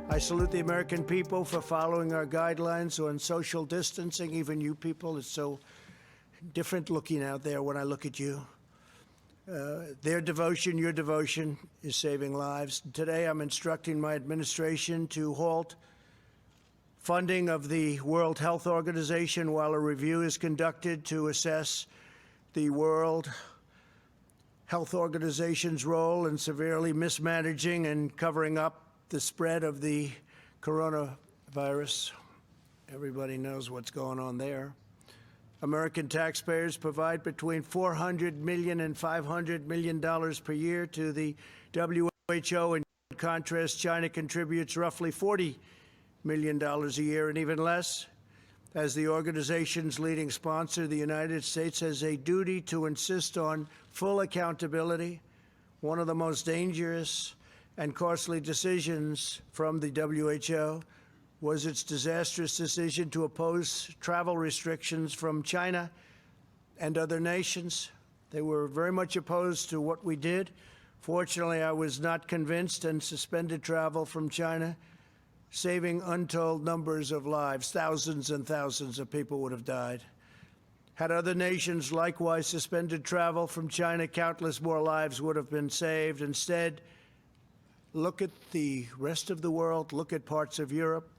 I salute the American people for following our guidelines on social distancing. Even you people, it's so different looking out there when I look at you. Their devotion, your devotion, is saving lives. Today, I'm instructing my administration to halt funding of the World Health Organization while a review is conducted to assess the World Health Organization's role in severely mismanaging and covering up the spread of the coronavirus. Everybody knows what's going on there. American taxpayers provide between $400 million and $500 million per year to the WHO. In contrast, China contributes roughly $40 million a year, and even less. As the organization's leading sponsor, the United States has a duty to insist on full accountability. One of the most dangerous and costly decisions from the WHO was its disastrous decision to oppose travel restrictions from China and other nations. They were very much opposed to what we did. Fortunately, I was not convinced and suspended travel from China, saving untold numbers of lives. Thousands and thousands of people would have died. Had other nations likewise suspended travel from China, countless more lives would have been saved. Instead, look at the rest of the world, look at parts of Europe,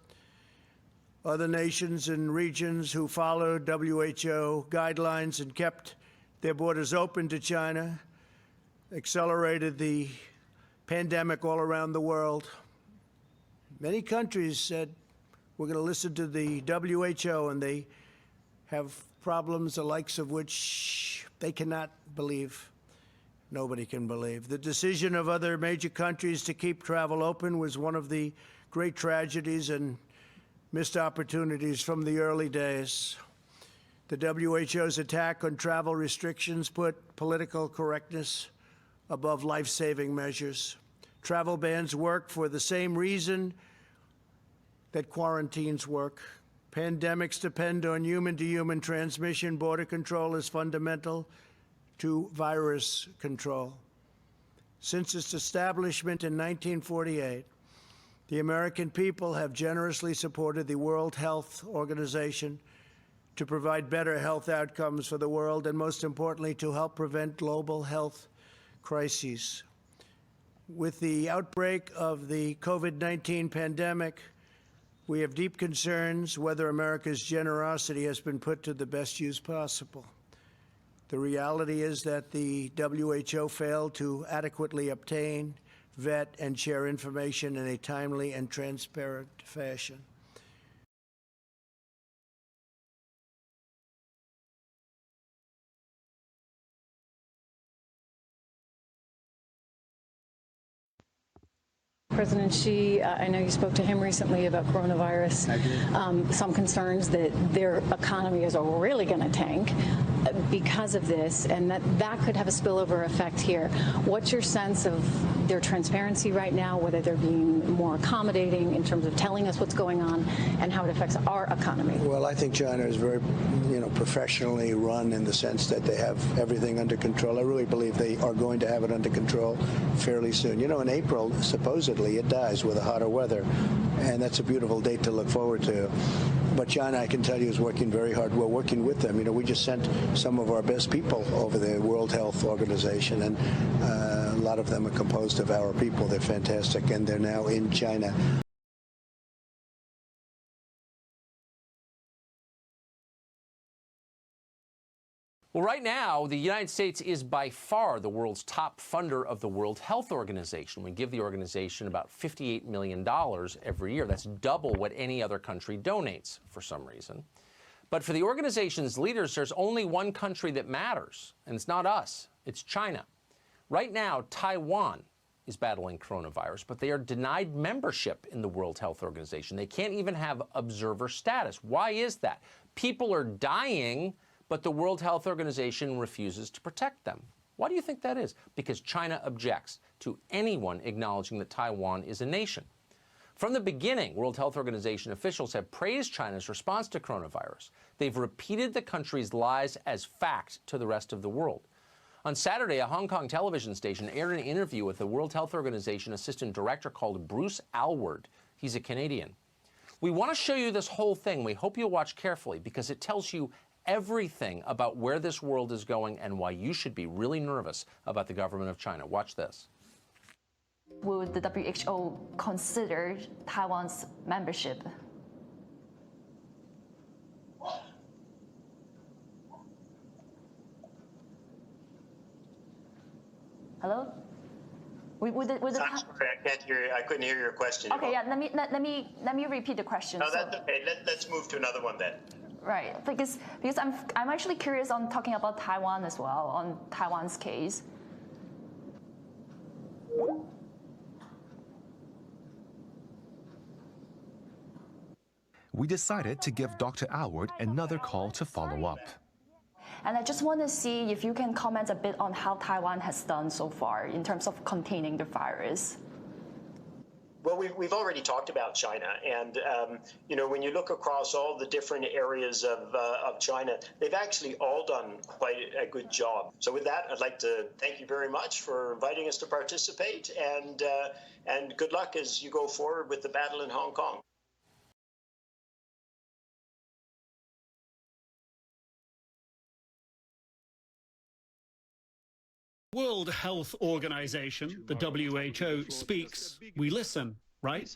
other nations and regions who followed WHO guidelines and kept their borders open to China, accelerated the pandemic all around the world. Many countries said, we're going to listen to the WHO, and they have problems the likes of which they cannot believe. Nobody can believe. The decision of other major countries to keep travel open was one of the great tragedies and missed opportunities from the early days. The WHO's attack on travel restrictions put political correctness above life-saving measures. Travel bans work for the same reason that quarantines work. Pandemics depend on human-to-human transmission. Border control is fundamental to virus control. Since its establishment in 1948, the American people have generously supported the World Health Organization to provide better health outcomes for the world and, most importantly, to help prevent global health crises. With the outbreak of the COVID-19 pandemic, we have deep concerns whether America's generosity has been put to the best use possible. The reality is that the WHO failed to adequately obtain, vet, and share information in a timely and transparent fashion. President Xi, I know you spoke to him recently about coronavirus. I did. Some concerns that their economy is really going to tank because of this, and that could have a spillover effect here. What's your sense of their transparency right now, whether they're being more accommodating in terms of telling us what's going on and how it affects our economy? Well, I think China is very, professionally run in the sense that they have everything under control. I really believe they are going to have it under control fairly soon. In April, supposedly, it dies with the hotter weather, and that's a beautiful date to look forward to. But China, I can tell you, is working very hard. We're working with them. We just sent some of our best people over the World Health Organization, and a lot of them are composed of our people. They're fantastic, and they're now in China. Well, right now, the United States is by far the world's top funder of the World Health Organization. We give the organization about $58 million every year. That's double what any other country donates for some reason. But for the organization's leaders, there's only one country that matters, and it's not us, it's China. Right now, Taiwan is battling coronavirus, but they are denied membership in the World Health Organization. They can't even have observer status. Why is that? People are dying, but the World Health Organization refuses to protect them. Why do you think that is? Because China objects to anyone acknowledging that Taiwan is a nation. From the beginning, World Health Organization officials have praised China's response to coronavirus. They've repeated the country's lies as fact to the rest of the world. On Saturday, a Hong Kong television station aired an interview with the World Health Organization Assistant Director called Bruce Alward, He's a Canadian. We want to show you this whole thing. We hope you'll watch carefully because it tells you everything about where this world is going and why you should be really nervous about the government of China. Watch this. Will the WHO consider Taiwan's membership? Hello? I'm sorry, I can't hear you. I couldn't hear your question. Okay, yeah. Let me repeat the question. No, that's okay. Let's move to another one then. Right, because I'm actually curious on talking about Taiwan as well, on Taiwan's case. We decided to give Dr. Alward another call to follow up. And I just want to see if you can comment a bit on how Taiwan has done so far in terms of containing the virus. Well, we've already talked about China, and you know, when you look across all the different areas of China, they've actually all done quite a good job. So with that, I'd like to thank you very much for inviting us to participate, and good luck as you go forward with the battle in Hong Kong. World Health Organization, the WHO, speaks, we listen, right?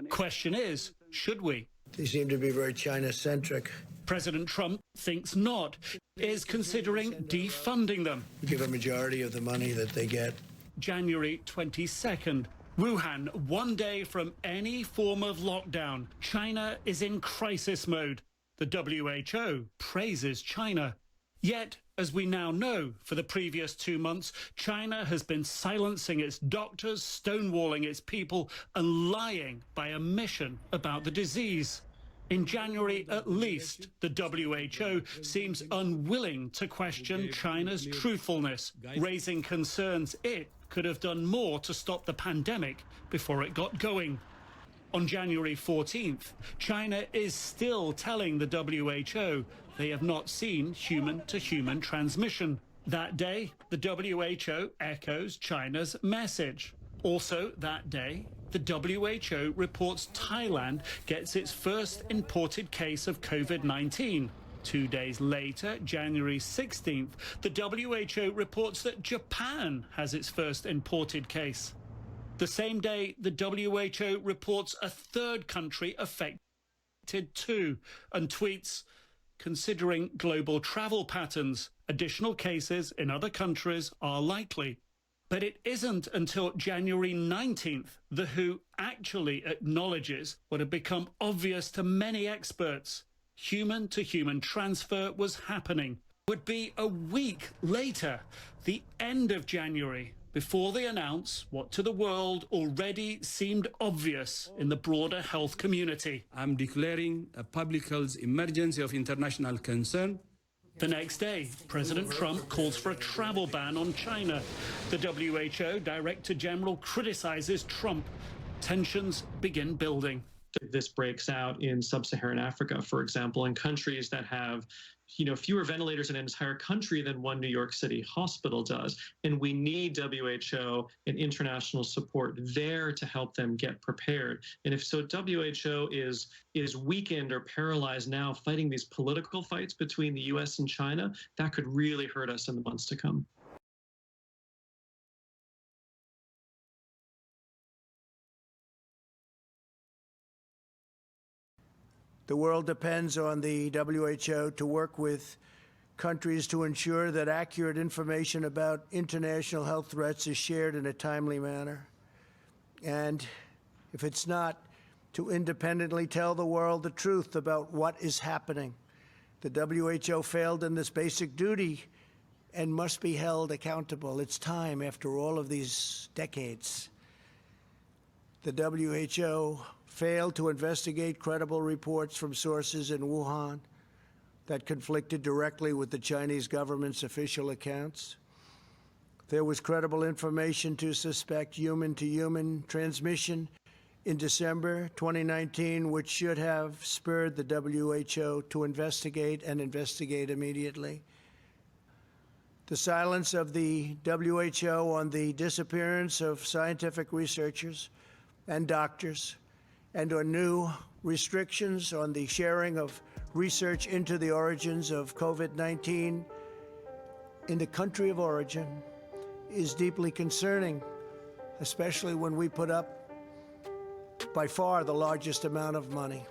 Question is, should we? They seem to be very China-centric. President Trump thinks not, is considering defunding them. We give a majority of the money that they get. January 22nd, Wuhan, one day from any form of lockdown. China is in crisis mode. The WHO praises China. Yet, as we now know, for the previous 2 months, China has been silencing its doctors, stonewalling its people, and lying by omission about the disease. In January, at least, the WHO seems unwilling to question China's truthfulness, raising concerns it could have done more to stop the pandemic before it got going. On January 14th, China is still telling the WHO they have not seen human-to-human transmission. That day, the WHO echoes China's message. Also that day, the WHO reports Thailand gets its first imported case of COVID-19. 2 days later, January 16th, the WHO reports that Japan has its first imported case. The same day, the WHO reports a third country affected too, and tweets, considering global travel patterns, additional cases in other countries are likely. But it isn't until January 19th the WHO actually acknowledges what had become obvious to many experts. Human-to-human transfer was happening. Would be a week later, the end of January, before they announce what to the world already seemed obvious in the broader health community. I'm declaring a public health emergency of international concern. The next day, President Trump calls for a travel ban on China. The WHO Director General criticizes Trump. Tensions begin building. This breaks out in sub-Saharan Africa, for example, in countries that have, fewer ventilators in an entire country than one New York City hospital does. And we need WHO and international support there to help them get prepared. And if so, WHO is weakened or paralyzed now fighting these political fights between the US and China. That could really hurt us in the months to come. The world depends on the WHO to work with countries to ensure that accurate information about international health threats is shared in a timely manner. And if it's not, to independently tell the world the truth about what is happening. The WHO failed in this basic duty and must be held accountable. It's time, after all of these decades. The WHO failed to investigate credible reports from sources in Wuhan that conflicted directly with the Chinese government's official accounts. There was credible information to suspect human-to-human transmission in December 2019, which should have spurred the WHO to investigate and investigate immediately. The silence of the WHO on the disappearance of scientific researchers and doctors and or new restrictions on the sharing of research into the origins of COVID-19 in the country of origin is deeply concerning, especially when we put up by far the largest amount of money.